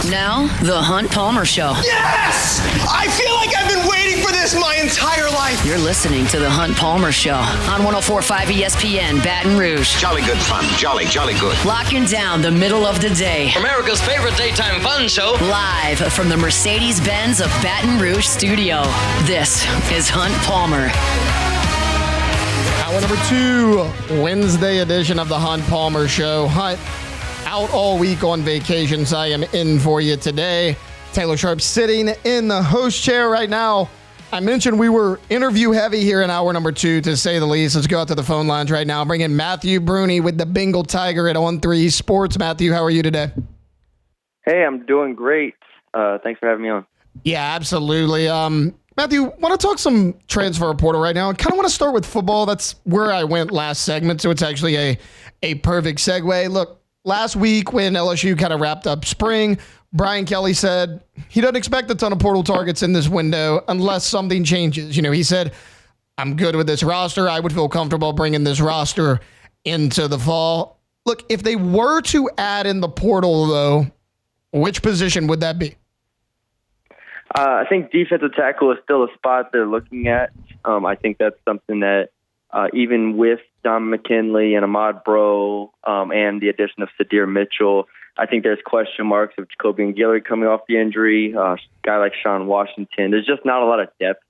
Now, The Hunt Palmer Show. Yes! I feel like I've been waiting for this my entire life. You're listening to The Hunt Palmer Show on 104.5 ESPN Baton Rouge. Jolly good fun. Jolly good. Locking down the middle of the day. America's favorite daytime fun show. Live from the Mercedes-Benz of Baton Rouge studio. This is Hunt Palmer. Hour number 2, Wednesday edition of The Hunt Palmer Show. Hunt out all week on vacation, so I am in for you today. Taylor Sharp sitting in the host chair right now. I mentioned we were interview heavy here in hour number 2, to say the least. Let's go out to the phone lines right now. Bring in Matthew Brune with the Bengal Tiger at On3 Sports. Matthew, how are you today? Hey, I'm doing great. Thanks for having me on. Yeah, absolutely. Matthew, want to talk some transfer portal right now? I kind of want to start with football. That's where I went last segment, so it's actually a perfect segue. Look, last week when LSU kind of wrapped up spring, Brian Kelly said he doesn't expect a ton of portal targets in this window unless something changes. You know, he said, I'm good with this roster. I would feel comfortable bringing this roster into the fall. Look, if they were to add in the portal, though, which position would that be? I think defensive tackle is still a spot they're looking at. I think that's something that even with Don McKinley and Ahmad Bro and the addition of Sadir Mitchell, I think there's question marks of Jacoby and Guillory coming off the injury, a guy like Sean Washington. There's just not a lot of depth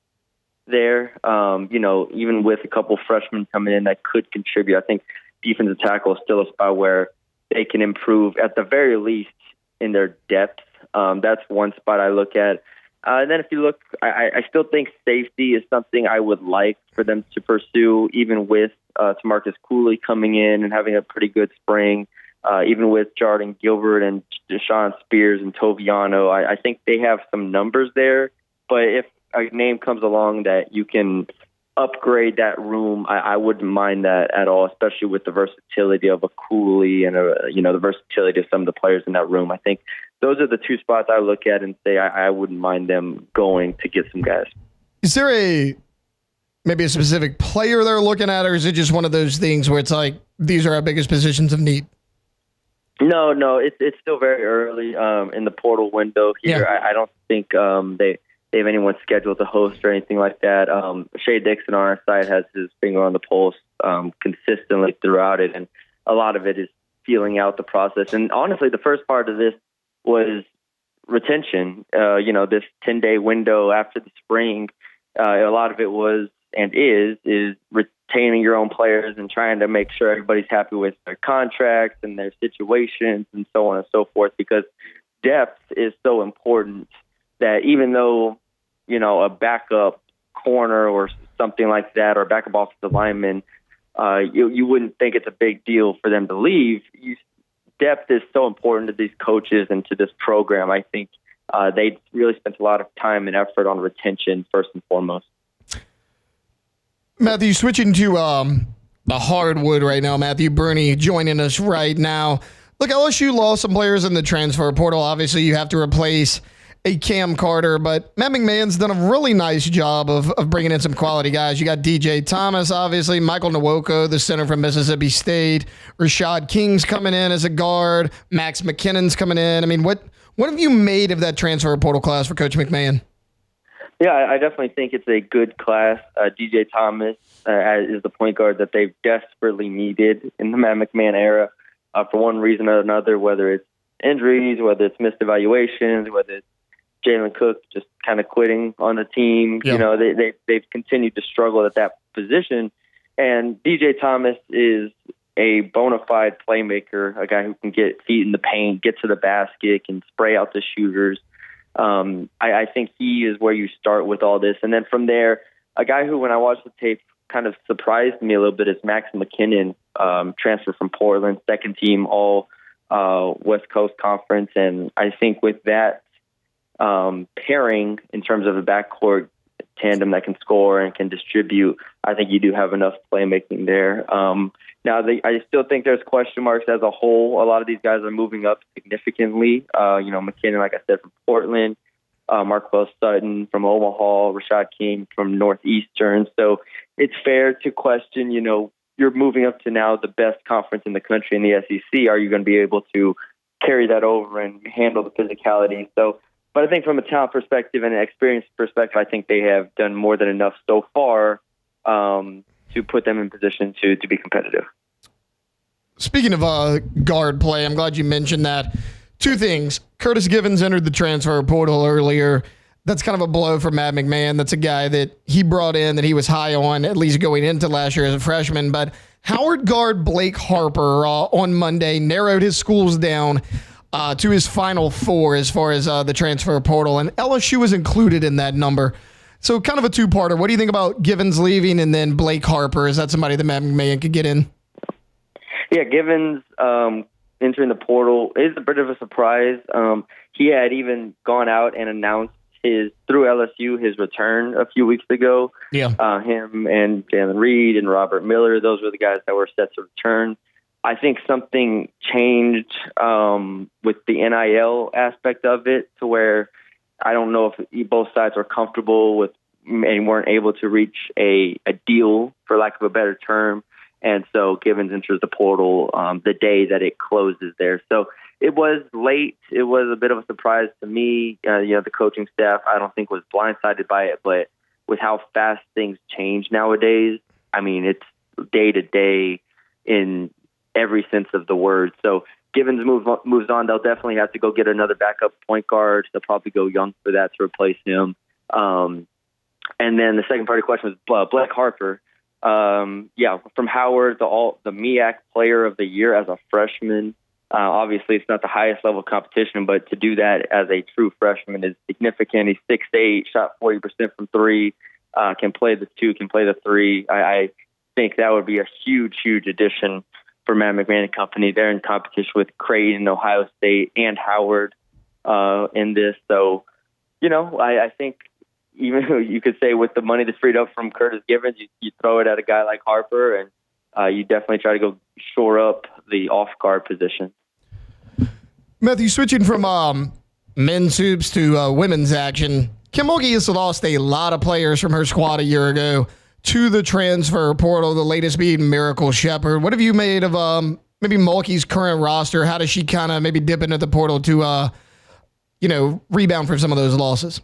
there. Even with a couple freshmen coming in that could contribute, I think defensive tackle is still a spot where they can improve at the very least in their depth. That's one spot I look at. And then if you look, I still think safety is something I would like for them to pursue, even with Tamarcus Cooley coming in and having a pretty good spring, even with Jordan Gilbert and Deshaun Spears and Toviano. I think they have some numbers there. But if a name comes along that you can upgrade that room, I wouldn't mind that at all, especially with the versatility of a Cooley and the versatility of some of the players in that room. I think those are the two spots I look at and say I wouldn't mind them going to get some guys. Is there maybe a specific player they're looking at, or is it just one of those things where it's like, these are our biggest positions of need? No, it's still very early in the portal window here. Yeah. I don't think they have anyone scheduled to host or anything like that. Shea Dixon on our side has his finger on the pulse consistently throughout it, and a lot of it is feeling out the process. And honestly, the first part of this was retention. This 10-day window after the spring, a lot of it was and is retaining your own players and trying to make sure everybody's happy with their contracts and their situations and so on and so forth, because depth is so important that even though, a backup corner or something like that, or a backup offensive lineman, you wouldn't think it's a big deal for them to leave. Depth is so important to these coaches and to this program. I think they really spent a lot of time and effort on retention first and foremost. Matthew, switching to the hardwood right now. Matthew Brune joining us right now. Look, LSU lost some players in the transfer portal. Obviously, you have to replace a Cam Carter, but Matt McMahon's done a really nice job of bringing in some quality guys. You got DJ Thomas, obviously, Michael Nwoko, the center from Mississippi State, Rashad King's coming in as a guard, Max McKinnon's coming in. I mean, what have you made of that transfer portal class for Coach McMahon? Yeah, I definitely think it's a good class. DJ Thomas is the point guard that they've desperately needed in the Matt McMahon era for one reason or another, whether it's injuries, whether it's missed evaluations, whether it's Jalen Cook just kind of quitting on the team. Yep. They've continued to struggle at that position. And DJ Thomas is a bona fide playmaker, a guy who can get feet in the paint, get to the basket, can spray out the shooters. I think he is where you start with all this. And then from there, a guy who, when I watched the tape, kind of surprised me a little bit is Max McKinnon, transfer from Portland, second team all West Coast Conference. And I think with that pairing in terms of a backcourt tandem that can score and can distribute, I think you do have enough playmaking there. I still think there's question marks as a whole. A lot of these guys are moving up significantly. McKinnon, like I said, from Portland, Marquel Sutton from Omaha, Rashad King from Northeastern. So it's fair to question, you're moving up to now the best conference in the country in the SEC. Are you going to be able to carry that over and handle the physicality. So, but I think from a talent perspective and an experience perspective, I think they have done more than enough so far to put them in position to be competitive. Speaking of guard play, I'm glad you mentioned that. Two things. Curtis Givens entered the transfer portal earlier. That's kind of a blow for Matt McMahon. That's a guy that he brought in that he was high on, at least going into last year as a freshman. But Howard guard Blake Harper on Monday narrowed his schools down to his final four as far as the transfer portal, and LSU was included in that number. So kind of a two-parter. What do you think about Givens leaving and then Blake Harper? Is that somebody that Matt McMahon could get in? Yeah, Givens entering the portal is a bit of a surprise. He had even gone out and announced through LSU his return a few weeks ago. Yeah. Him and Jalen Reed and Robert Miller, those were the guys that were set to return. I think something changed with the NIL aspect of it to where I don't know if both sides were comfortable with and weren't able to reach a deal, for lack of a better term. And so Givens enters the portal the day that it closes there. So it was late. It was a bit of a surprise to me. The coaching staff, I don't think, was blindsided by it. But with how fast things change nowadays, I mean, it's day to day in every sense of the word. So Givens moves on. They'll definitely have to go get another backup point guard. They'll probably go young for that to replace him. And then the second part of the question was Blake Harper. From Howard, the MEAC Player of the Year as a freshman. Obviously, it's not the highest level of competition, but to do that as a true freshman is significant. He's 6'8", shot 40% from three, can play the two, can play the three. I think that would be a huge, huge addition for Matt McMahon and company. They're in competition with Creighton, Ohio State, and Howard in this. So, I think even you could say with the money that's freed up from Curtis Givens, you throw it at a guy like Harper, and you definitely try to go shore up the off-guard position. Matthew, switching from men's hoops to women's action, Kim Mulkey has lost a lot of players from her squad a year ago to the transfer portal, the latest being Miracle Shepherd. What have you made of maybe Mulkey's current roster? How does she kind of maybe dip into the portal to, rebound from some of those losses?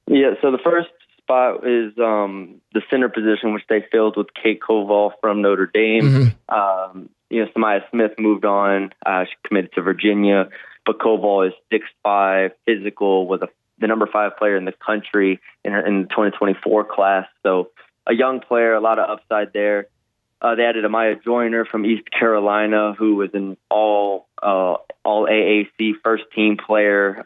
Yeah, so the first spot is the center position, which they filled with Kate Koval from Notre Dame. Mm-hmm. Samaya Smith moved on. She committed to Virginia, but Koval is 6'5", physical, was the number 5 player in the country in the 2024 class. So a young player, a lot of upside there. They added Amaya Joyner from East Carolina, who was an all AAC first team player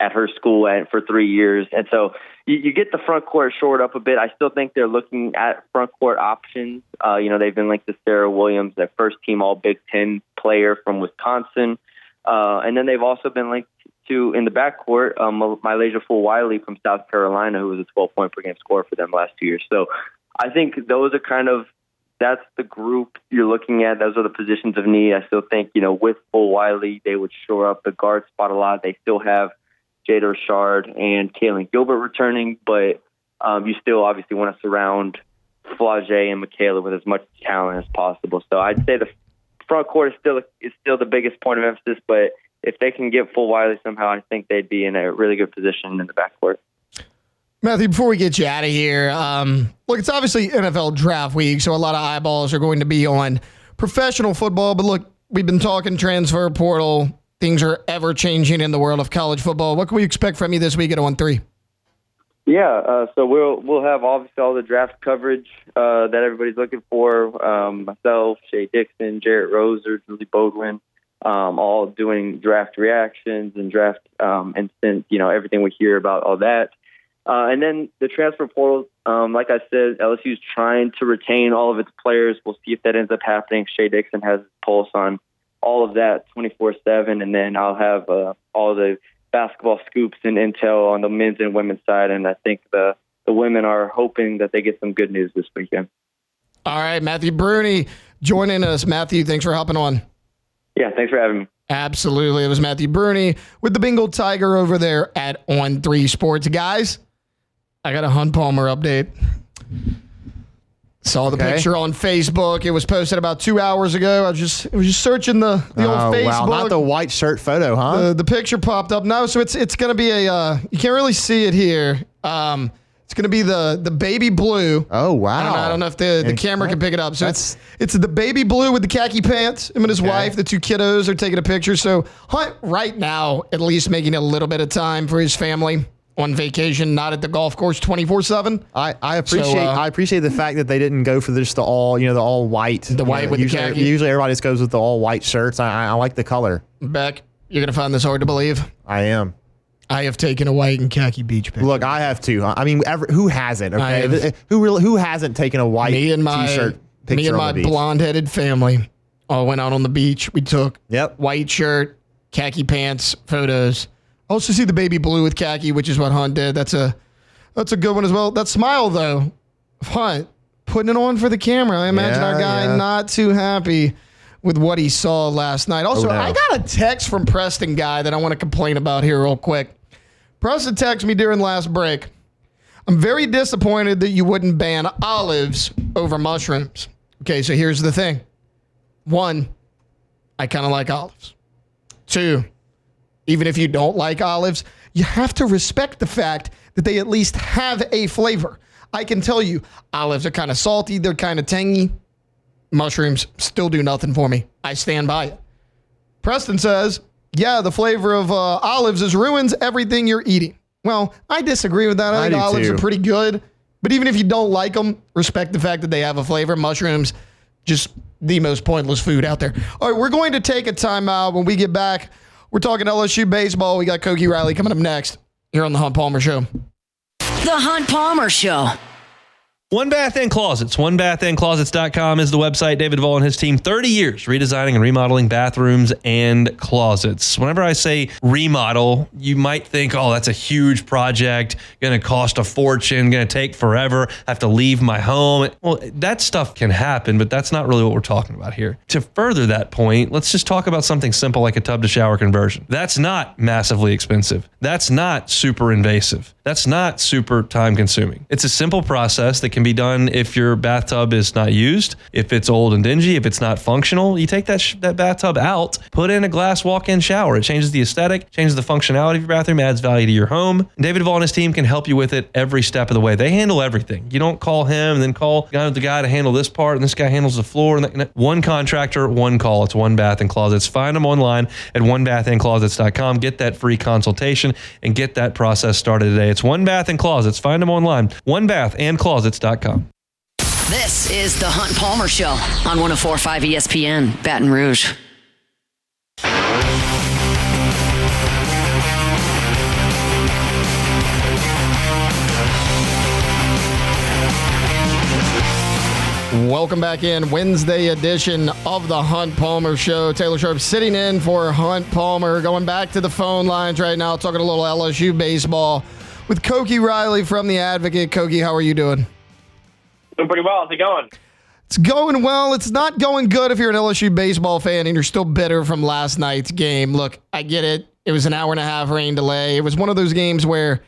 at her school for 3 years. And so you get the front court shored up a bit. I still think they're looking at front court options. They've been linked to Sarah Williams, their first team all Big Ten player from Wisconsin. And then they've also been linked to, in the backcourt, Mylasia Full-Wiley from South Carolina, who was a 12-point per game scorer for them last 2 years. So I think those are that's the group you're looking at. Those are the positions of need. I still think, with Full-Wiley, they would shore up the guard spot a lot. They still have Jada Richard and Kaylin Gilbert returning, but you still obviously want to surround Flau'jae and Michaela with as much talent as possible. So I'd say the front court is still the biggest point of emphasis, but if they can get Full-Wiley somehow, I think they'd be in a really good position in the backcourt. Matthew, before we get you out of here, look, it's obviously NFL draft week, so a lot of eyeballs are going to be on professional football, but look, we've been talking transfer portal. Things are ever changing in the world of college football. What can we expect from you this week at 1-3? Yeah, so we'll have obviously all the draft coverage that everybody's looking for. Myself, Shay Dixon, Jarrett Roser, Julie Bodwin, all doing draft reactions and draft instant, everything we hear about all that. And then the transfer portal, like I said, LSU's trying to retain all of its players. We'll see if that ends up happening. Shay Dixon has his pulse on all of that 24/7, and then I'll have all the basketball scoops and intel on the men's and women's side, and I think the women are hoping that they get some good news this weekend. All right, Matthew Brune joining us. Matthew, thanks for hopping on. Yeah, thanks for having me. Absolutely. It was Matthew Brune with the Bengal Tiger over there at On3 Sports. Guys, I got a Hunt Palmer update. Saw the picture on Facebook. It was posted about 2 hours ago. I was just searching the old Facebook. Wow, not the white shirt photo, huh? The picture popped up. No, so it's going to be you can't really see it here. It's going to be the baby blue. Oh, wow. I don't know if the camera can pick it up. So it's the baby blue with the khaki pants. Him and his wife, the two kiddos, are taking a picture. So Hunt right now, at least making a little bit of time for his family on vacation, not at the golf course 24/7. I appreciate the fact that they didn't go for just the all white. The white with the khaki. Usually everybody just goes with the all white shirts. I like the color. Beck, you're going to find this hard to believe. I am. I have taken a white and khaki beach picture. Look, I have too. I mean, who hasn't? Okay, who hasn't taken a white t-shirt picture? Me and my blonde-headed family all went out on the beach. We took white shirt, khaki pants photos. Also see the baby blue with khaki, which is what Hunt did. That's a good one as well. That smile though, Hunt putting it on for the camera. I imagine our guy not too happy with what he saw last night. Also, I got a text from Preston guy that I want to complain about here real quick. Preston texted me during last break. I'm very disappointed that you wouldn't ban olives over mushrooms. Okay, so here's the thing. 1, I kind of like olives. 2, even if you don't like olives, you have to respect the fact that they at least have a flavor. I can tell you, olives are kind of salty. They're kind of tangy. Mushrooms still do nothing for me. I stand by it. Preston says, yeah, the flavor of olives ruins everything you're eating. Well, I disagree with that. I think olives are pretty good. But even if you don't like them, respect the fact that they have a flavor. Mushrooms, just the most pointless food out there. All right, we're going to take a timeout. When we get back, we're talking LSU baseball. We got Koki Riley coming up next here on the Hunt Palmer Show. The Hunt Palmer Show. One Bath and Closets. OneBathAndClosets.com is the website. David Vaughn and his team, 30 years redesigning and remodeling bathrooms and closets. Whenever I say remodel, you might think, oh, that's a huge project, going to cost a fortune, going to take forever, have to leave my home. Well, that stuff can happen, but that's not really what we're talking about here. To further that point, let's just talk about something simple like a tub to shower conversion. That's not massively expensive. That's not super invasive. That's not super time consuming. It's a simple process that can be done if your bathtub is not used, if it's old and dingy, if it's not functional. You take that bathtub out, put in a glass walk-in shower. It changes the aesthetic, changes the functionality of your bathroom, adds value to your home. And David Vaughn and his team can help you with it every step of the way. They handle everything. You don't call him and then call the guy to handle this part, and this guy handles the floor. And one contractor, one call. It's One Bath and Closets. Find them online at onebathandclosets.com. Get that free consultation and get that process started today. It's One Bath and Closets. Find them online, onebathandclosets.com. This is the Hunt Palmer Show on 104.5 ESPN, Baton Rouge. Welcome back in. Wednesday edition of the Hunt Palmer Show. Taylor Sharp sitting in for Hunt Palmer. Going back to the phone lines right now, talking a little LSU baseball with Koki Riley from The Advocate. Koki, how are you doing? Doing pretty well. How's it going? It's going well. It's not going good if you're an LSU baseball fan and you're still bitter from last night's game. Look, I get it. It was an hour-and-a-half rain delay. It was one of those games where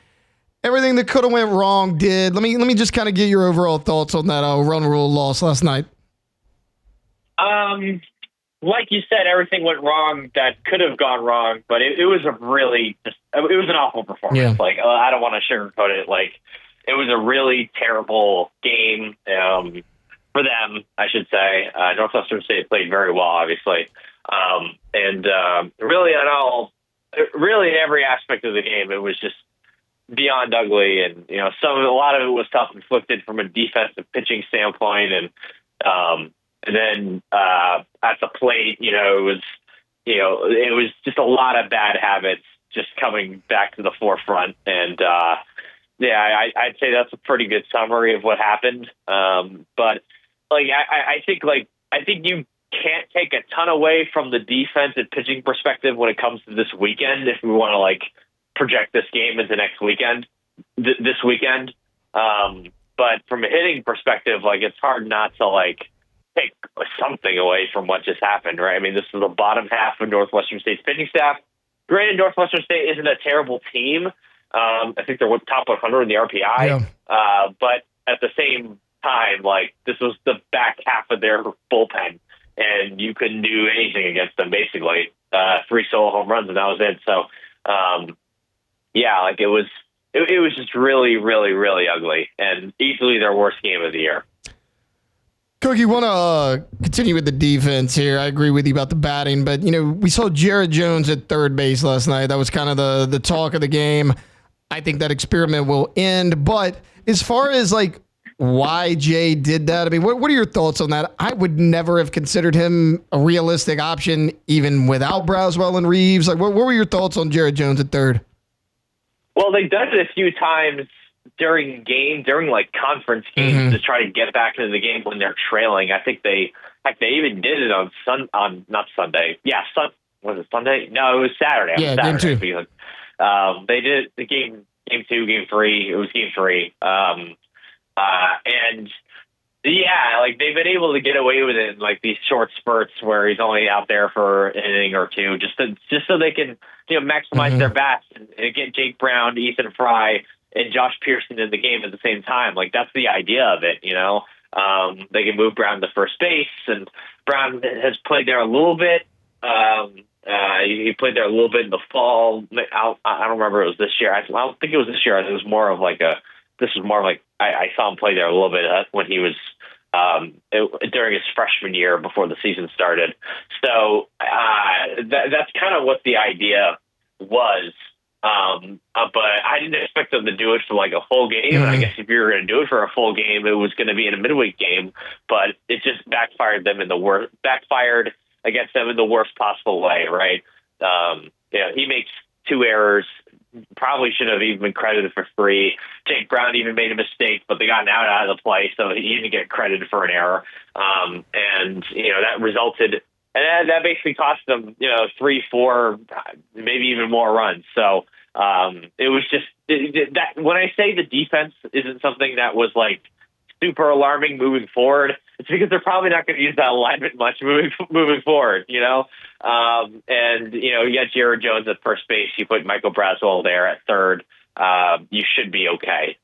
everything that could have went wrong did. Let me just kind of get your overall thoughts on that run rule loss last night. Like you said, everything went wrong that could have gone wrong, but it was it was an awful performance. Yeah. Like, I don't want to sugarcoat it. Like, it was a really terrible game for them, I should say. Northwestern State played very well, obviously. Really in every aspect of the game, it was just beyond ugly. And, a lot of it was self-inflicted from a defensive pitching standpoint. And then at the plate, it was just a lot of bad habits just coming back to the forefront. And, I'd say that's a pretty good summary of what happened. But I think you can't take a ton away from the defense and pitching perspective when it comes to this weekend. If we want to project this game into next weekend, this weekend. But from a hitting perspective, it's hard not to take something away from what just happened, right? I mean, this is the bottom half of Northwestern State's pitching staff. Granted, Northwestern State isn't a terrible team. I think they're top 100 in the RPI. Yeah. But at the same time, like this was the back half of their bullpen, and you couldn't do anything against them. Basically, 3 solo home runs, and that was it. So, like it was just really, really, really ugly, and easily their worst game of the year. Koki, want to continue with the defense here. I agree with you about the batting, but, we saw Jared Jones at third base last night. That was kind of the talk of the game. I think that experiment will end. But as far as, why Jay did that, I mean, what are your thoughts on that? I would never have considered him a realistic option, even without Braswell and Reeves. What were your thoughts on Jared Jones at third? Well, they've done it a few times during conference games to try to get back into the game when they're trailing. I think they even did it on not Sunday. Yeah, was it Sunday? No, it was Saturday. Yeah, Saturday. Game 2. They did it the game 2, game 3. It was game 3. And they've been able to get away with it in these short spurts where he's only out there for an inning or two, just so they can maximize their bats and get Jake Brown, Ethan Fry, and Josh Pearson in the game at the same time. That's the idea of it, They can move Brown to first base, and Brown has played there a little bit. He played there a little bit in the fall. I don't remember if it was this year. I don't think it was this year. It was more of I saw him play there a little bit when he was during his freshman year before the season started. So that's kind of what the idea was. But I didn't expect them to do it for a full game. And I guess if you were going to do it for a full game, it was going to be in a midweek game. But it just backfired against them in the worst possible way, right? He makes 2 errors. Probably should have even been credited for 3. Jake Brown even made a mistake, but they got an out of the play, so he didn't get credited for an error. That resulted, and that basically cost them, 3, 4, maybe even more runs. So it was just that. When I say the defense isn't something that was super alarming moving forward, it's because they're probably not going to use that alignment much moving forward, And, you got Jared Jones at first base. You put Michael Braswell there at third. You should be okay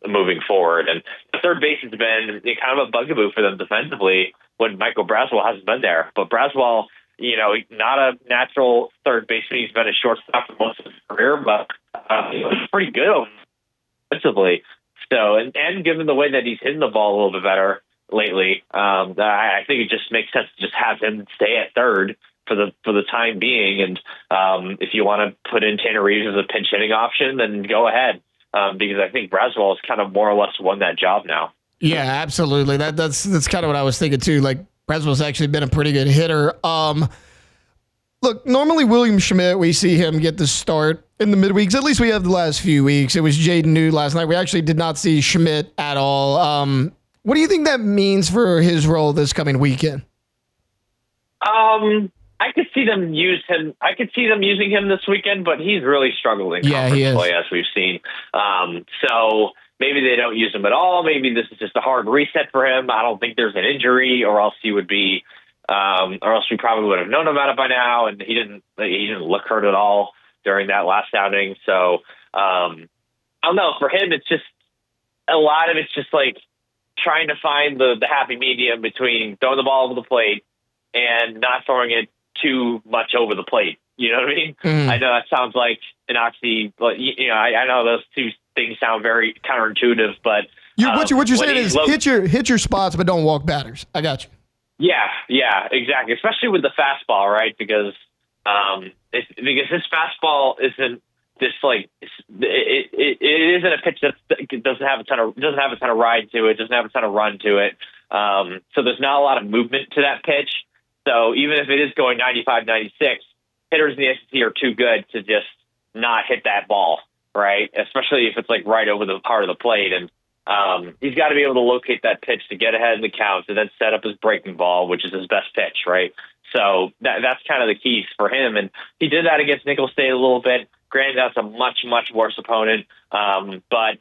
moving forward. And the third base has been kind of a bugaboo for them defensively when Michael Braswell hasn't been there. But Braswell, not a natural third baseman. He's been a shortstop for most of his career, but he was pretty good offensively. So, and given the way that he's hitting the ball a little bit better lately, I think it just makes sense to just have him stay at third for the time being. And if you want to put in Tanner Reeves as a pinch hitting option, then go ahead, because I think Braswell has kind of more or less won that job now. Yeah, absolutely. That's kind of what I was thinking too. Braswell's actually been a pretty good hitter. Look, normally William Schmidt, we see him get the start in the midweeks. At least we have the last few weeks. It was Jaden New last night. We actually did not see Schmidt at all. What do you think that means for his role this coming weekend? I could see them using him this weekend, but he's really struggled in conference play, as we've seen. So maybe they don't use him at all. Maybe this is just a hard reset for him. I don't think there's an injury, or else he would be. Or else we probably would have known about it by now, and he didn't look hurt at all during that last outing. So I don't know. For him, it's just a lot of it's just trying to find the happy medium between throwing the ball over the plate and not throwing it too much over the plate. You know what I mean? I know that sounds like an oxy, but I know those two things sound very counterintuitive, but what you're saying is hit your spots, but don't walk batters. I got you. Yeah, exactly. Especially with the fastball, right? Because his fastball isn't this it isn't a pitch that doesn't have a ton of ride to it, doesn't have a ton of run to it. So there's not a lot of movement to that pitch. So even if it is going 95, 96, hitters in the SEC are too good to just not hit that ball, right? Especially if it's right over the heart of the plate. And he's got to be able to locate that pitch to get ahead in the count and then set up his breaking ball, which is his best pitch, right? So that's kind of the keys for him. And he did that against Nicholls State a little bit. Granted, that's a much, much worse opponent. But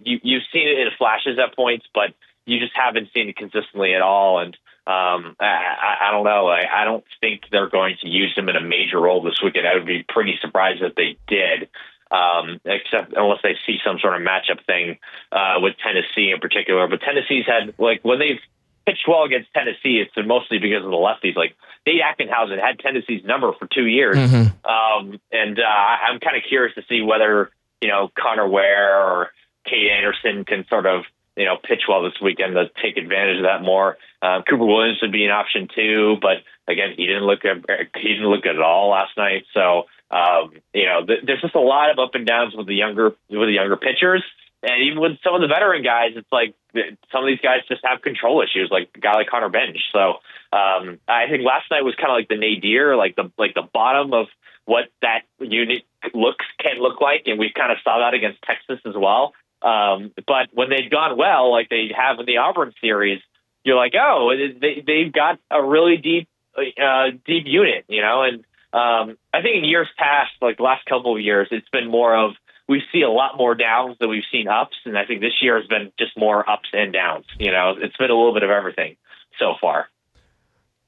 you've seen it in flashes at points, but you just haven't seen it consistently at all. And I don't know. I don't think they're going to use him in a major role this weekend. I would be pretty surprised if they did. except unless they see some sort of matchup thing with Tennessee in particular. But Tennessee's had, like, when they've pitched well against Tennessee, it's been mostly because of the lefties. Like, Nate Ackenhausen had Tennessee's number for 2 years. I'm kind of curious to see whether, Connor Ware or Kate Anderson can sort of, pitch well this weekend to take advantage of that more. Cooper Williams would be an option too, but again, he didn't look good at all last night. So, there's just a lot of up and downs with the younger pitchers. And even with some of the veteran guys, it's like some of these guys just have control issues, like a guy like Connor Bench. So I think last night was kind of like the nadir, like the bottom of what that unit can look like, and we kind of saw that against Texas as well. But when they've gone well, like they have in the Auburn series, you're like, oh, they've got a really deep unit, And I think in years past, like the last couple of years, it's been more of, we see a lot more downs than we've seen ups. And I think this year has been just more ups and downs. It's been a little bit of everything so far.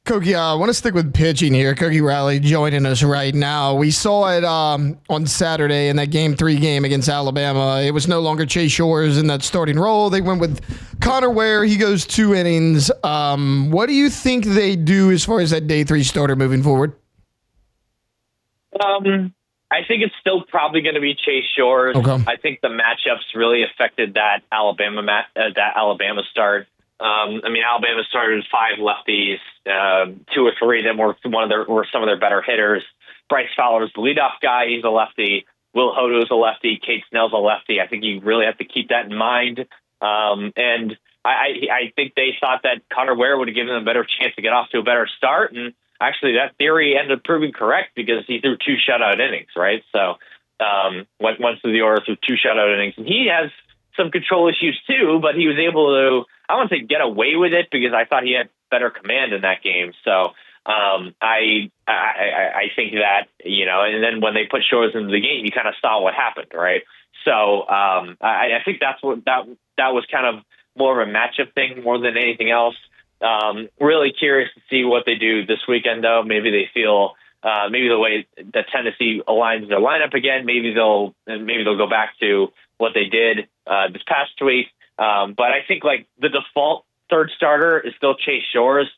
Koki, I want to stick with pitching here. Koki Riley joining us right now. We saw it on Saturday in that Game 3 game against Alabama. It was no longer Chase Shores in that starting role. They went with Connor Ware. He goes 2 innings. What do you think they do as far as that Day 3 starter moving forward? I think it's still probably going to be Chase Shores. Okay. I think the matchups really affected that Alabama start. Alabama started with 5 lefties, 2 or 3 of them were some of their better hitters. Bryce Fowler's the leadoff guy; he's a lefty. Will Hodo's a lefty. Kate Snell's a lefty. I think you really have to keep that in mind. And I think they thought that Connor Ware would have given them a better chance to get off to a better start, and actually that theory ended up proving correct because he threw 2 shutout innings, right? So went through the order through 2 shutout innings, and he has some control issues too, but he was able to, I wouldn't say get away with it because I thought he had better command in that game. So I think that, and then when they put Shores into the game, you kind of saw what happened, right? So I think that's what that was kind of more of a matchup thing more than anything else. Really curious to see what they do this weekend, though. Maybe they feel maybe the way that Tennessee aligns their lineup again. Maybe they'll go back to what they did this past week. But I think like the default third starter is still Chase Shores.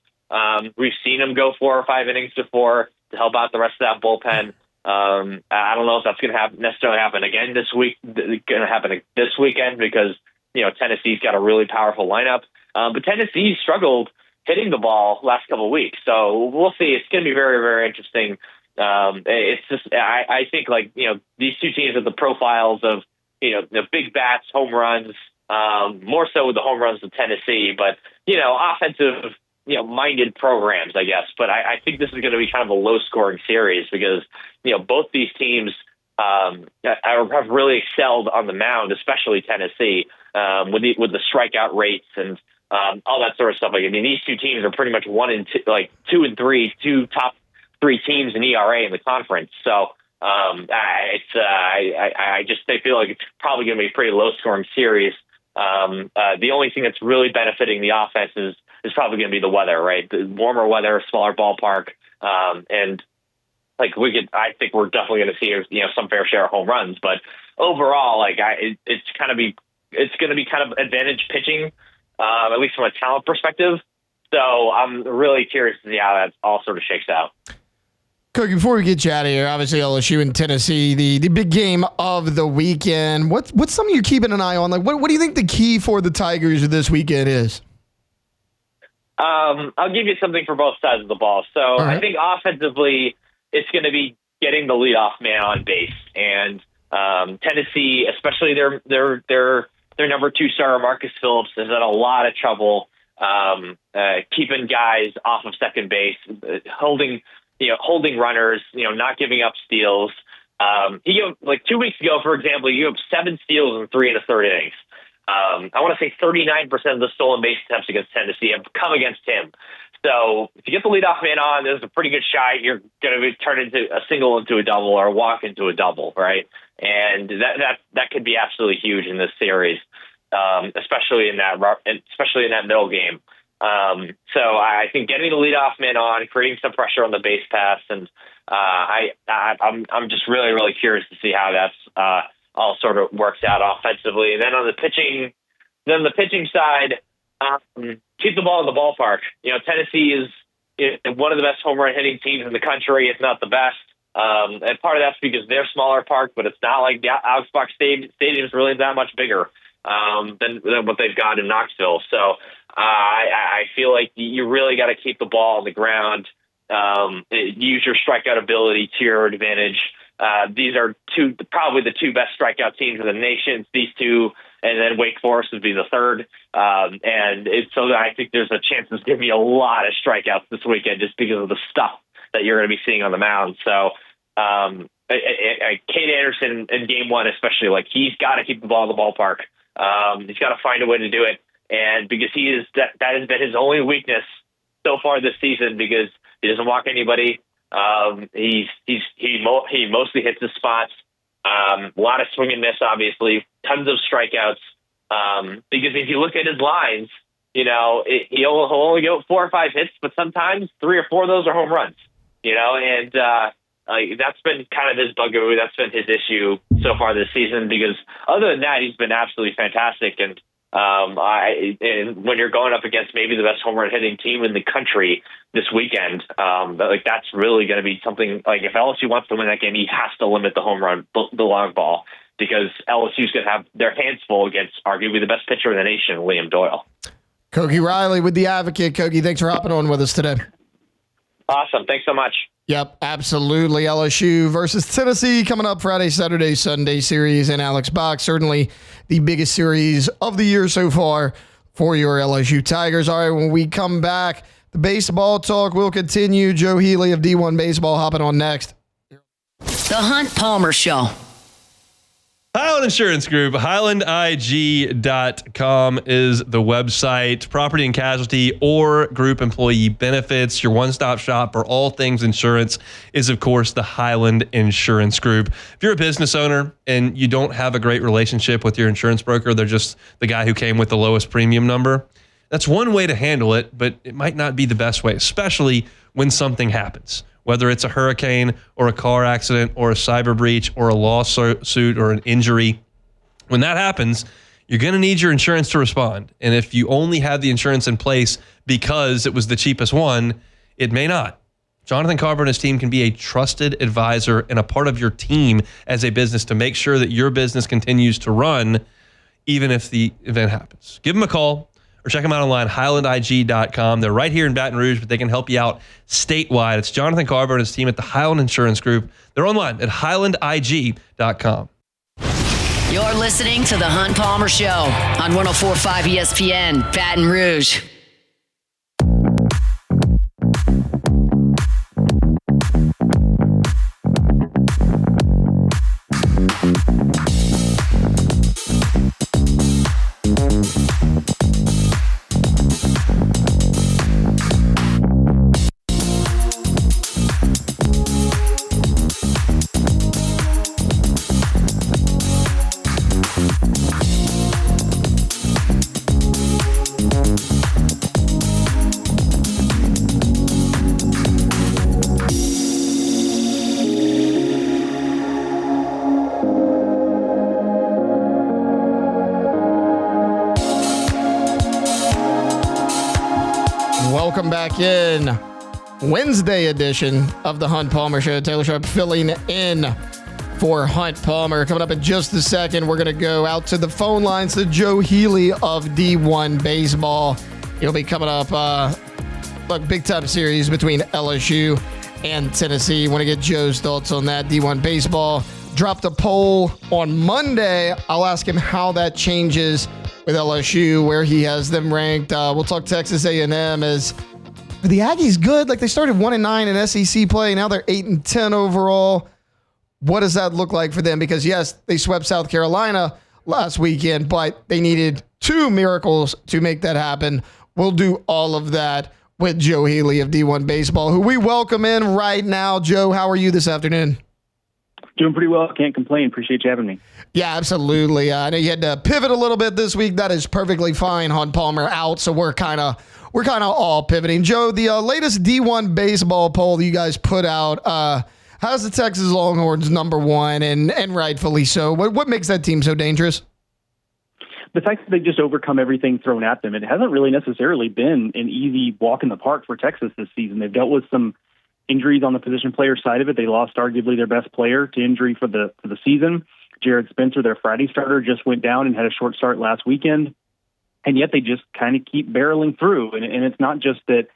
We've seen him go 4 or 5 innings before to help out the rest of that bullpen. I don't know if that's going to necessarily happen again this week. Going to happen this weekend because Tennessee's got a really powerful lineup. But Tennessee struggled hitting the ball last couple of weeks, so we'll see. It's going to be very, very interesting. It's just I think like these two teams have the profiles of the big bats, home runs, more so with the home runs of Tennessee, but offensive minded programs, I guess. But I think this is going to be kind of a low scoring series because both these teams have really excelled on the mound, especially Tennessee with the strikeout rates and all that sort of stuff. These two teams are pretty much 1 and 2, like 2 and 3, 2 top 3 teams in ERA in the conference. So I feel like it's probably going to be a pretty low scoring series. The only thing that's really benefiting the offense is probably going to be the weather, right? The warmer weather, smaller ballpark, and I think we're definitely going to see some fair share of home runs. But overall, it's going to be kind of advantage pitching. At least from a talent perspective. So I'm really curious to see how that all sort of shakes out. Koki, before we get you out of here, obviously LSU and Tennessee, the big game of the weekend. What's something you're keeping an eye on? Like, what do you think the key for the Tigers this weekend is? I'll give you something for both sides of the ball. So I think offensively, it's going to be getting the leadoff man on base. And Tennessee, especially their number 2 starter, Marcus Phillips, has had a lot of trouble keeping guys off of second base, holding runners, not giving up steals. 2 weeks ago, for example, you have 7 steals and 3 1/3 innings. I want to say 39% of the stolen base attempts against Tennessee have come against him. So if you get the leadoff man on, there's a pretty good shot you're going to be turned into a single into a double or a walk into a double, right? And that could be absolutely huge in this series, especially in that middle game. So I think getting the leadoff man on, creating some pressure on the base pass, and I'm just really, really curious to see how that's all sort of works out offensively. And then on the pitching side, keep the ball in the ballpark. Tennessee is one of the best home run hitting teams in the country, if not the best. And part of that's because they're smaller park, but it's not like the Alex Box Stadium is really that much bigger than what they've got in Knoxville. So I feel like you really got to keep the ball on the ground, use your strikeout ability to your advantage. These are probably the two best strikeout teams in the nation. These two, and then Wake Forest would be the third. So I think there's a chance there's going to be a lot of strikeouts this weekend just because of the stuff that you're going to be seeing on the mound. So Kate Anderson in game one, especially, like, he's got to keep the ball in the ballpark. He's got to find a way to do it. And because that has been his only weakness so far this season, because he doesn't walk anybody. He mostly hits his spots. A lot of swing and miss, obviously. Tons of strikeouts. Because if you look at his lines, he'll only go 4 or 5 hits, but sometimes 3 or 4 of those are home runs. And that's been kind of his bugaboo. That's been his issue so far this season. Because other than that, he's been absolutely fantastic. And when you're going up against maybe the best home run hitting team in the country this weekend, that's really going to be something. Like, if LSU wants to win that game, he has to limit the home run, the long ball, because LSU's going to have their hands full against arguably the best pitcher in the nation, Liam Doyle. Koki Riley with The Advocate. Koki, thanks for hopping on with us today. Awesome. Thanks so much. Yep, absolutely. LSU versus Tennessee coming up Friday, Saturday, Sunday series in Alex Box. Certainly the biggest series of the year so far for your LSU Tigers. All right, when we come back, the baseball talk will continue. Joe Healy of D1 Baseball hopping on next. The Hunt Palmer Show. Highland Insurance Group, HighlandIG.com is the website. Property and casualty or group employee benefits. Your one-stop shop for all things insurance is, of course, the Highland Insurance Group. If you're a business owner and you don't have a great relationship with your insurance broker, they're just the guy who came with the lowest premium number, that's one way to handle it, but it might not be the best way, especially when something happens. Whether it's a hurricane or a car accident or a cyber breach or a lawsuit or an injury. When that happens, you're going to need your insurance to respond. And if you only have the insurance in place because it was the cheapest one, it may not. Jonathan Carver and his team can be a trusted advisor and a part of your team as a business to make sure that your business continues to run even if the event happens. Give them a call. Or check them out online, HighlandIG.com. They're right here in Baton Rouge, but they can help you out statewide. It's Jonathan Carver and his team at the Highland Insurance Group. They're online at HighlandIG.com. You're listening to The Hunt Palmer Show on 104.5 ESPN, Baton Rouge. Welcome back in. Wednesday edition of the Hunt Palmer Show. Taylor Sharp filling in for Hunt Palmer. Coming up in just a second, we're going to go out to the phone lines to Joe Healy of D1 Baseball. He'll be coming up, big time series between LSU and Tennessee. Want to get Joe's thoughts on that. D1 Baseball dropped a poll on Monday. I'll ask him how that changes with LSU, where he has them ranked. We'll talk Texas A&M. As the Aggies good? Like, they started 1-9 in SEC play. Now they're 8-10 overall. What does that look like for them? Because yes, they swept South Carolina last weekend, but they needed 2 miracles to make that happen. We'll do all of that with Joe Healy of D1 Baseball, who we welcome in right now. Joe, how are you this afternoon? Doing pretty well. Can't complain. Appreciate you having me. Yeah, absolutely. I know you had to pivot a little bit this week. That is perfectly fine. Hunt Palmer out, so we're kind of we're kind of all pivoting. Joe, the latest D1 baseball poll you guys put out has the Texas Longhorns number one, and rightfully so. What makes that team so dangerous? The fact that they've just overcome everything thrown at them. It hasn't really necessarily been an easy walk in the park for Texas this season. They've dealt with some injuries on the position player side of it. They lost arguably their best player to injury for the season. Jared Spencer, their Friday starter, just went down and had a short start last weekend. And yet they just kind of keep barreling through. And it's not just that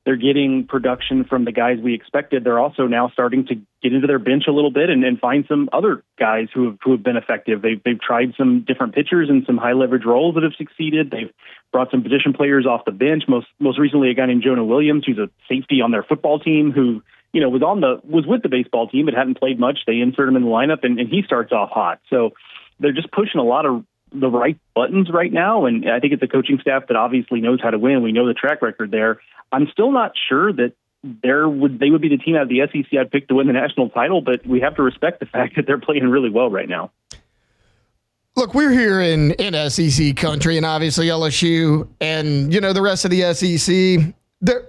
they're getting production from the guys we expected. They're also now starting to get into their bench a little bit and find some other guys who have been effective. They've tried some different pitchers in some high leverage roles that have succeeded. They've brought some position players off the bench. Most recently, a guy named Jonah Williams, who's a safety on their football team, who was with the baseball team but hadn't played much. They insert him in the lineup, and he starts off hot. So they're just pushing a lot of the right buttons right now, and I think it's a coaching staff that obviously knows how to win. We know the track record there. I'm still not sure that they would be the team out of the SEC I'd pick to win the national title, but we have to respect the fact that they're playing really well right now. Look, we're here in SEC country, and obviously LSU and the rest of the SEC.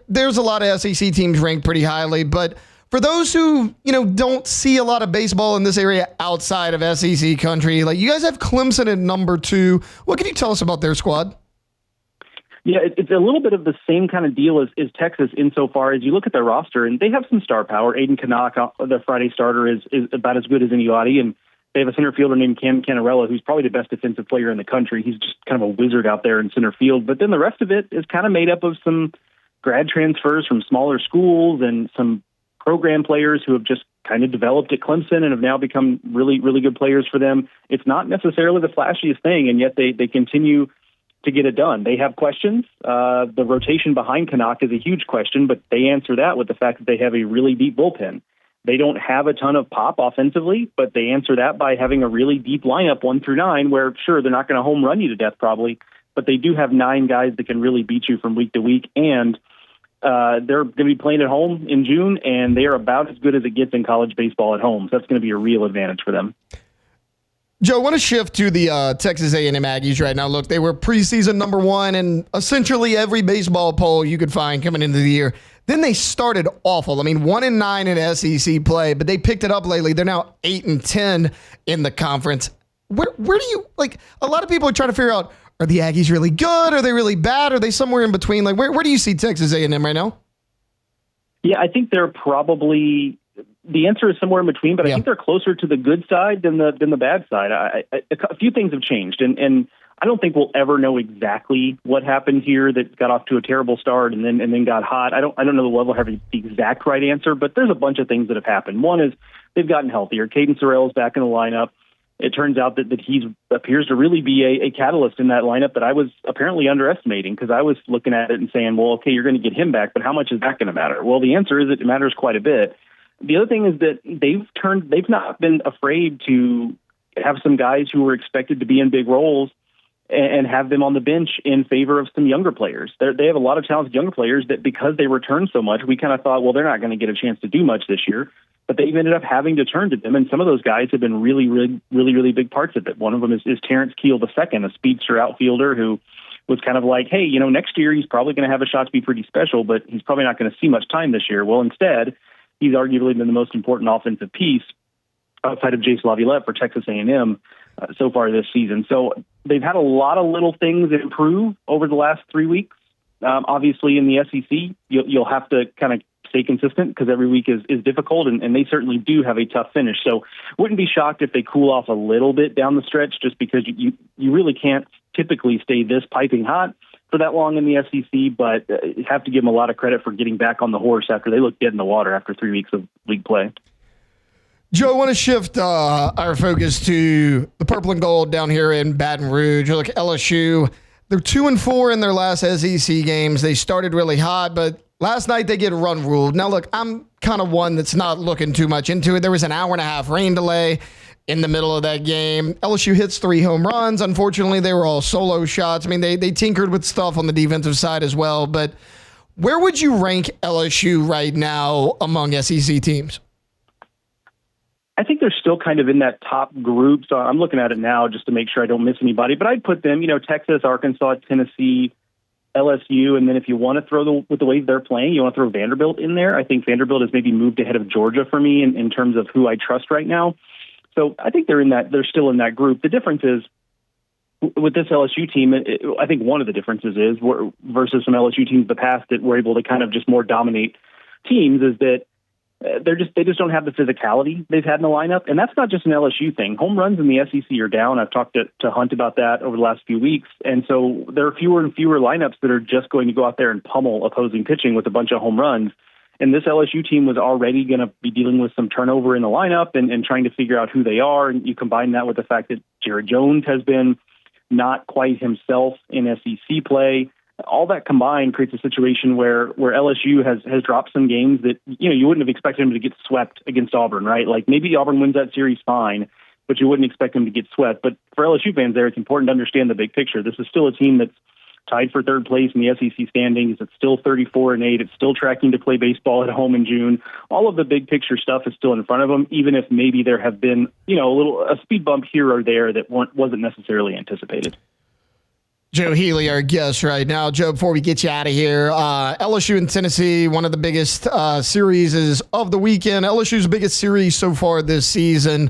There's a lot of SEC teams ranked pretty highly, but for those who don't see a lot of baseball in this area outside of SEC country, like you guys have Clemson at number 2. What can you tell us about their squad? Yeah, it's a little bit of the same kind of deal as Texas insofar as you look at their roster, and they have some star power. Aiden Canuck, their Friday starter, is about as good as anybody, and they have a center fielder named Cam Canarella, who's probably the best defensive player in the country. He's just kind of a wizard out there in center field. But then the rest of it is kind of made up of some grad transfers from smaller schools and some program players who have just kind of developed at Clemson and have now become really, really good players for them. It's not necessarily the flashiest thing, and yet they continue to get it done. They have questions. The rotation behind Canuck is a huge question, but they answer that with the fact that they have a really deep bullpen. They don't have a ton of pop offensively, but they answer that by having a really deep lineup 1 through 9, where sure, they're not going to home run you to death probably, but they do have 9 guys that can really beat you from week to week. And they're going to be playing at home in June, and they are about as good as it gets in college baseball at home. So that's going to be a real advantage for them. Joe, I want to shift to the Texas A&M Aggies right now. Look, they were preseason number 1 in essentially every baseball poll you could find coming into the year. Then they started awful. I mean, 1-9 in SEC play, but they picked it up lately. They're now 8-10 in the conference. Where do you, like, a lot of people are trying to figure out, are the Aggies really good? Are they really bad? Are they somewhere in between? Like, where do you see Texas A&M right now? Yeah, I think they're probably, the answer is somewhere in between, but I think they're closer to the good side than the bad side. A few things have changed, and I don't think we'll ever know exactly what happened here that got off to a terrible start and then got hot. I don't know the level of having the exact right answer, but there's a bunch of things that have happened. One is they've gotten healthier. Caden Sorrell is back in the lineup. It turns out that he appears to really be a catalyst in that lineup that I was apparently underestimating, because I was looking at it and saying, well, okay, you're going to get him back, but how much is that going to matter? Well, the answer is it matters quite a bit. The other thing is that they've not been afraid to have some guys who were expected to be in big roles and have them on the bench in favor of some younger players. They have a lot of talented younger players that, because they return so much, we kind of thought, well, they're not going to get a chance to do much this year. But they've ended up having to turn to them, and some of those guys have been really, really, really, really big parts of it. One of them is Terrence Keel II, a speedster outfielder who was kind of like, hey, next year he's probably going to have a shot to be pretty special, but he's probably not going to see much time this year. Well, instead, he's arguably been the most important offensive piece outside of Jace Laviolette for Texas A&M so far this season. So they've had a lot of little things improve over the last 3 weeks. Obviously, in the SEC, you'll have to kind of stay consistent because every week is difficult, and they certainly do have a tough finish. So wouldn't be shocked if they cool off a little bit down the stretch, just because you really can't typically stay this piping hot for that long in the SEC, but you have to give them a lot of credit for getting back on the horse after they looked dead in the water after 3 weeks of league play. Joe, I want to shift our focus to the purple and gold down here in Baton Rouge. Look, LSU, they're 2-4 in their last SEC games. They started really hot, but last night they get run ruled. Now, look, I'm kind of one that's not looking too much into it. There was an 1.5 hour rain delay in the middle of that game. LSU hits 3 home runs. Unfortunately, they were all solo shots. I mean, they tinkered with stuff on the defensive side as well. But where would you rank LSU right now among SEC teams? I think they're still kind of in that top group. So I'm looking at it now just to make sure I don't miss anybody. But I'd put them, Texas, Arkansas, Tennessee, LSU, and then if you want to throw with the way they're playing, you want to throw Vanderbilt in there. I think Vanderbilt has maybe moved ahead of Georgia for me in terms of who I trust right now. So I think they're still in that group. The difference is with this LSU team, I think one of the differences is versus some LSU teams in the past that were able to kind of just more dominate teams is that they just don't have the physicality they've had in the lineup. And that's not just an LSU thing. Home runs in the SEC are down. I've talked to Hunt about that over the last few weeks. And so there are fewer and fewer lineups that are just going to go out there and pummel opposing pitching with a bunch of home runs. And this LSU team was already going to be dealing with some turnover in the lineup and trying to figure out who they are. And you combine that with the fact that Jared Jones has been not quite himself in SEC play. All that combined creates a situation where LSU has dropped some games that, you wouldn't have expected them to get swept against Auburn, right? Like maybe Auburn wins that series fine, but you wouldn't expect them to get swept. But for LSU fans there, it's important to understand the big picture. This is still a team that's tied for third place in the SEC standings. It's still 34-8. It's still tracking to play baseball at home in June. All of the big picture stuff is still in front of them, even if maybe there have been, a speed bump here or there that wasn't necessarily anticipated. Joe Healy, our guest right now. Joe, before we get you out of here, LSU and Tennessee, one of the biggest series of the weekend. LSU's biggest series so far this season.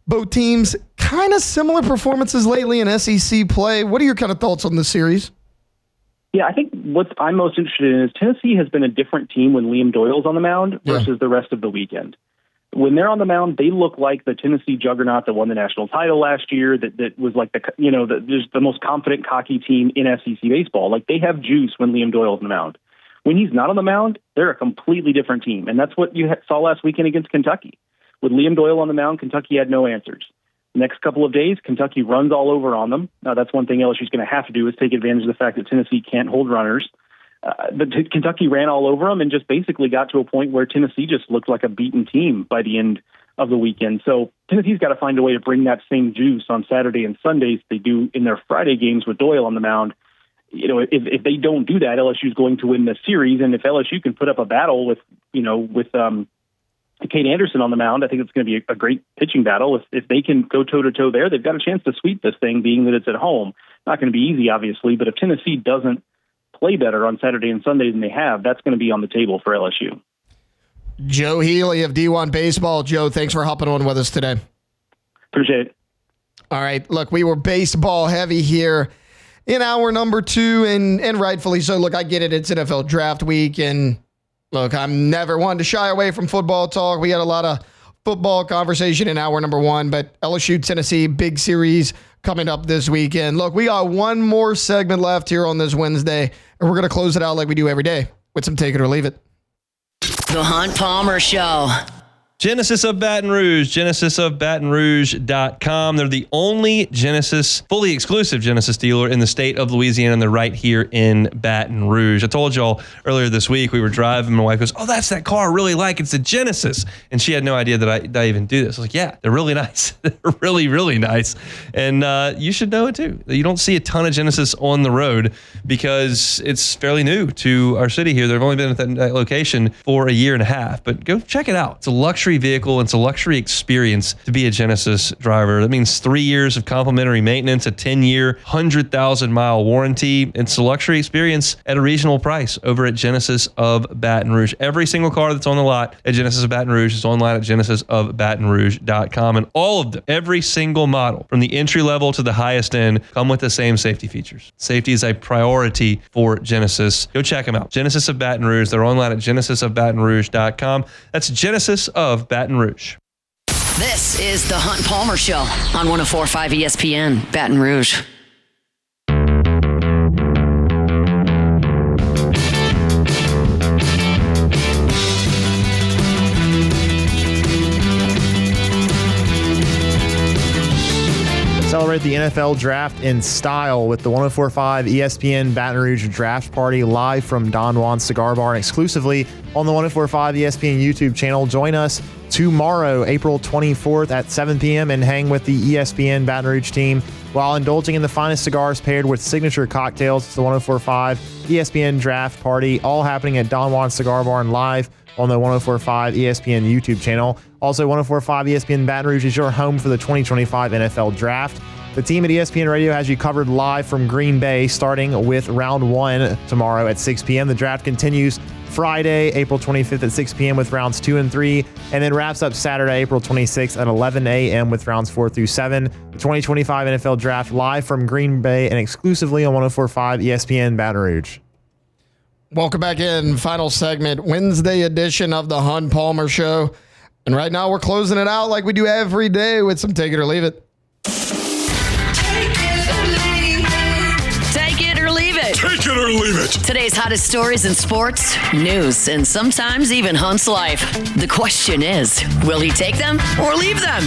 Both teams, kind of similar performances lately in SEC play. What are your kind of thoughts on this series? Yeah, I think what I'm most interested in is Tennessee has been a different team when Liam Doyle's on the mound versus the rest of the weekend. When they're on the mound, they look like the Tennessee juggernaut that won the national title last year. That was like just the most confident, cocky team in SEC baseball. Like they have juice when Liam Doyle's on the mound. When he's not on the mound, they're a completely different team, and that's what you saw last weekend against Kentucky. With Liam Doyle on the mound, Kentucky had no answers. Next couple of days, Kentucky runs all over on them. Now, that's one thing LSU's going to have to do is take advantage of the fact that Tennessee can't hold runners. But Kentucky ran all over them and just basically got to a point where Tennessee just looked like a beaten team by the end of the weekend. So Tennessee's got to find a way to bring that same juice on Saturday and Sundays they do in their Friday games with Doyle on the mound. If they don't do that, LSU's going to win the series. And if LSU can put up a battle with Kate Anderson on the mound, I think it's going to be a great pitching battle. If they can go toe-to-toe there, they've got a chance to sweep this thing, being that it's at home. Not going to be easy, obviously, but if Tennessee doesn't play better on Saturday and Sunday than they have, that's going to be on the table for LSU. Joe Healy of D1 Baseball. Joe, thanks for hopping on with us today. Appreciate it. All right, look, we were baseball heavy here in hour number 2, and rightfully so. Look, I get it. It's NFL draft week, and look, I'm never one to shy away from football talk. We had a lot of football conversation in hour number 1, but LSU, Tennessee, big series coming up this weekend. Look, we got one more segment left here on this Wednesday, and we're going to close it out like we do every day with some Take It or Leave It. The Hunt Palmer Show. Genesis of Baton Rouge, genesisofbatonrouge.com. They're the only fully exclusive Genesis dealer in the state of Louisiana, and they're right here in Baton Rouge. I told y'all earlier this week, we were driving, my wife goes, "Oh, that's that car I really like. It's a Genesis." And she had no idea that I even do this. I was like, yeah, they're really nice. They're really, really nice. And you should know it too. You don't see a ton of Genesis on the road because it's fairly new to our city here. They've only been at that location for a year and a half, but go check it out. It's a luxury vehicle. It's a luxury experience to be a Genesis driver. That means 3 years of complimentary maintenance, a 10-year, 100,000-mile warranty. It's a luxury experience at a reasonable price over at Genesis of Baton Rouge. Every single car that's on the lot at Genesis of Baton Rouge is online at genesisofbatonrouge.com, and all of them, every single model, from the entry level to the highest end, come with the same safety features. Safety is a priority for Genesis. Go check them out. Genesis of Baton Rouge. They're online at genesisofbatonrouge.com. That's Genesis of Baton Rouge. This is the Hunt Palmer Show on 104.5 ESPN, Baton Rouge. Celebrate the NFL draft in style with the 104.5 ESPN Baton Rouge Draft Party live from Don Juan's Cigar Bar and exclusively on the 104.5 ESPN YouTube channel. Join us tomorrow, April 24th at 7 p.m. and hang with the ESPN Baton Rouge team while indulging in the finest cigars paired with signature cocktails. It's the 104.5 ESPN Draft Party, all happening at Don Juan's Cigar Bar and live on the 104.5 ESPN YouTube channel. Also, 104.5 ESPN Baton Rouge is your home for the 2025 NFL Draft. The team at ESPN Radio has you covered live from Green Bay, starting with round 1 tomorrow at 6 p.m. The draft continues Friday, April 25th at 6 p.m. with rounds 2 and 3, and then wraps up Saturday, April 26th at 11 a.m. with rounds 4 through 7. The 2025 NFL Draft live from Green Bay and exclusively on 104.5 ESPN Baton Rouge. Welcome back in. Final segment, Wednesday edition of the Hunt Palmer Show. And right now we're closing it out like we do every day with some Take It or Leave It. Take it or leave it. Take it or leave it. Today's hottest stories in sports, news, and sometimes even Hunt's life. The question is, will he take them or leave them?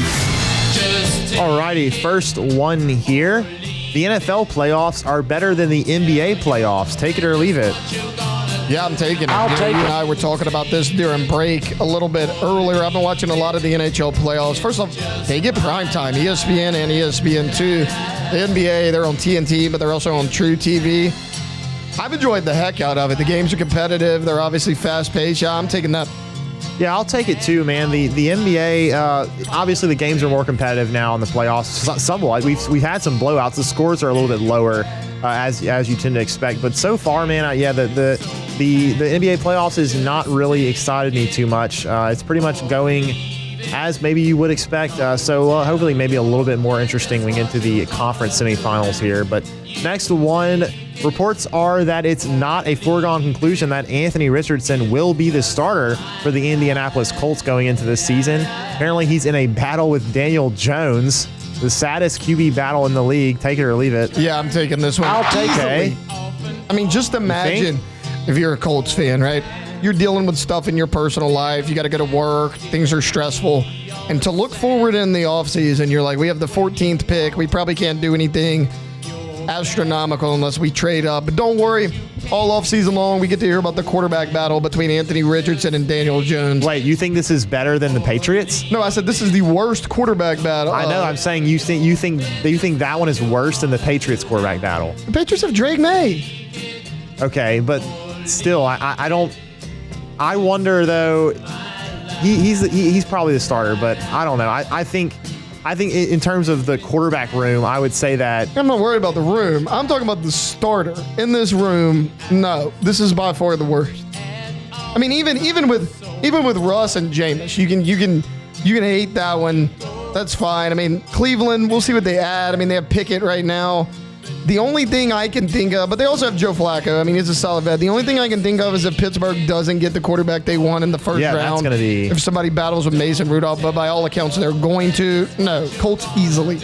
Alrighty, first one here. The NFL playoffs are better than the NBA playoffs. Take it or leave it. Yeah, I'm taking it. I'll take you it. and I were talking about this during break a little bit earlier. I've been watching a lot of the NHL playoffs. First off, they get primetime, ESPN and ESPN2. The NBA, they're on TNT, but they're also on True TV. I've enjoyed the heck out of it. The games are competitive. They're obviously fast-paced. Yeah, I'm taking that. Yeah, I'll take it too, man. The NBA, obviously the games are more competitive now in the playoffs. Somewhat. We've had some blowouts. The scores are a little bit lower, as you tend to expect. But so far, man, the NBA playoffs has not really excited me too much. It's pretty much going as maybe you would expect. So hopefully maybe a little bit more interesting when we get into the conference semifinals here. But next one, reports are that it's not a foregone conclusion that Anthony Richardson will be the starter for the Indianapolis Colts going into this season. Apparently he's in a battle with Daniel Jones, the saddest QB battle in the league. Take it or leave it. Yeah, I'm taking this one. I'll take it. I mean, just imagine if you're a Colts fan, right? You're dealing with stuff in your personal life. You got to go to work. Things are stressful. And to look forward in the offseason, you're like, we have the 14th pick. We probably can't do anything astronomical unless we trade up. But don't worry. All offseason long, we get to hear about the quarterback battle between Anthony Richardson and Daniel Jones. Wait, you think this is better than the Patriots? No, I said this is the worst quarterback battle. I know. I'm saying you think that one is worse than the Patriots quarterback battle. The Patriots have Drake May. Okay, but still, I don't. I wonder though. He's probably the starter, but I don't know. I think in terms of the quarterback room, I would say that I'm not worried about the room. I'm talking about the starter in this room. No, this is by far the worst. I mean, even with Russ and Jameis, you can hate that one. That's fine. I mean, Cleveland, we'll see what they add. I mean, they have Pickett right now. The only thing I can think of, but they also have Joe Flacco. I mean, he's a solid vet. The only thing I can think of is if Pittsburgh doesn't get the quarterback they want in the first round. That's going to be. If somebody battles with Mason Rudolph, but by all accounts, they're going to. No, Colts easily.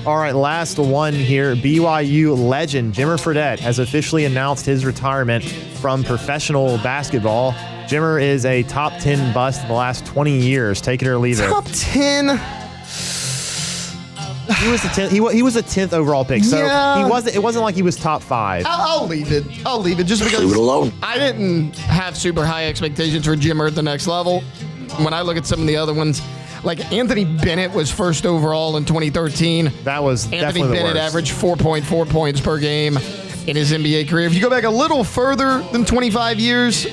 All right, last one here. BYU legend Jimmer Fredette has officially announced his retirement from professional basketball. Jimmer is a top 10 bust in the last 20 years. Take it or leave it. Top 10? He was the 10th. He was a 10th overall pick, so Yeah. It wasn't like he was top 5. I'll leave it. I'll leave it just because Leave it alone. I didn't have super high expectations for Jimmer at the next level. When I look at some of the other ones, like Anthony Bennett was first overall in 2013. That was Anthony definitely the Bennett worst. averaged 4.4 points per game in his NBA career. If you go back a little further than 25 years,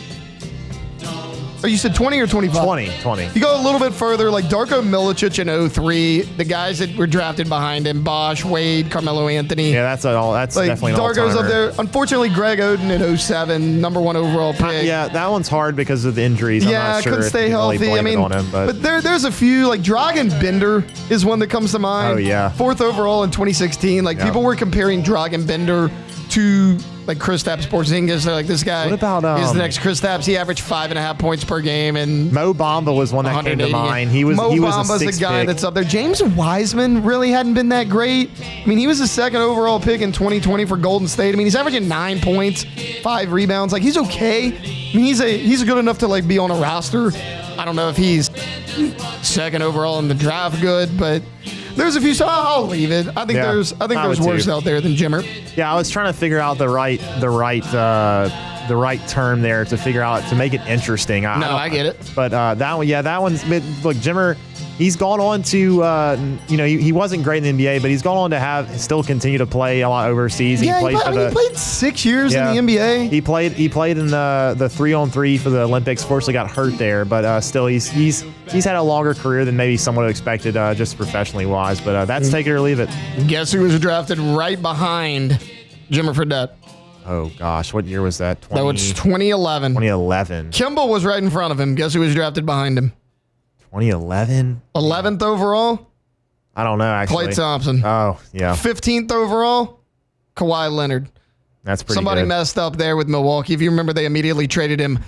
or you said 20 or 25? 20. You go a little bit further, like Darko Milicic in 03, the guys that were drafted behind him, Bosh, Wade, Carmelo Anthony. Yeah, that's Like definitely an Darko's all-timer. up there. Unfortunately, Greg Oden in 07, number 1 overall pick. Yeah, that one's hard because of the injuries. I'm not sure couldn't if stay you can really healthy. I blame it mean, on him, but there's a few, like Dragan Bender is one that comes to mind. Oh, yeah. 4th overall in 2016. Like, Yeah. people were comparing Dragan Bender to, like, Kristaps Porzingis. They're like, this guy What about, is the next Kristaps. He averaged 5.5 points per game. And Mo Bamba was one that came to 180. mind. He was Mo a Bamba's 6th the guy pick. that's up there. James Wiseman really hadn't been that great. I mean, he was the 2nd overall pick in 2020 for Golden State. I mean, he's averaging 9 points, 5 rebounds. Like, he's okay. I mean, he's good enough to, like, be on a roster. I don't know if he's 2nd overall in the draft good, but there's a few. So I'll leave it. I think Yeah, there's I would worse too. out there than Jimmer. Yeah, I was trying to figure out the right term there to figure out to make it interesting. I get it. But that one, yeah, that one's look. Jimmer, he's gone on to, he wasn't great in the NBA, but he's gone on to still continue to play a lot overseas. Yeah, he played 6 years in the NBA. He played in the 3-on-3 for the Olympics. Fortunately, got hurt there, but still, he's had a longer career than maybe someone expected, just professionally wise. But that's take it or leave it. Guess who was drafted right behind Jimmer Fredette? Oh gosh, what year was that? That was 2011. 2011. Kimball was right in front of him. Guess who was drafted behind him? 2011. 11th overall. I don't know, actually. Klay Thompson. Oh, yeah. 15th overall, Kawhi Leonard. That's pretty Somebody good. messed up there with Milwaukee. If you remember, they immediately traded him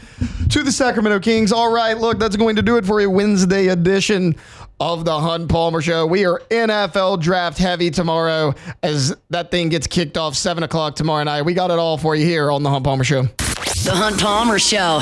to the Sacramento Kings. All right, look, that's going to do it for a Wednesday edition of the Hunt Palmer Show. We are NFL draft heavy tomorrow as that thing gets kicked off 7 o'clock tomorrow night. We got it all for you here on the Hunt Palmer Show. The Hunt Palmer Show.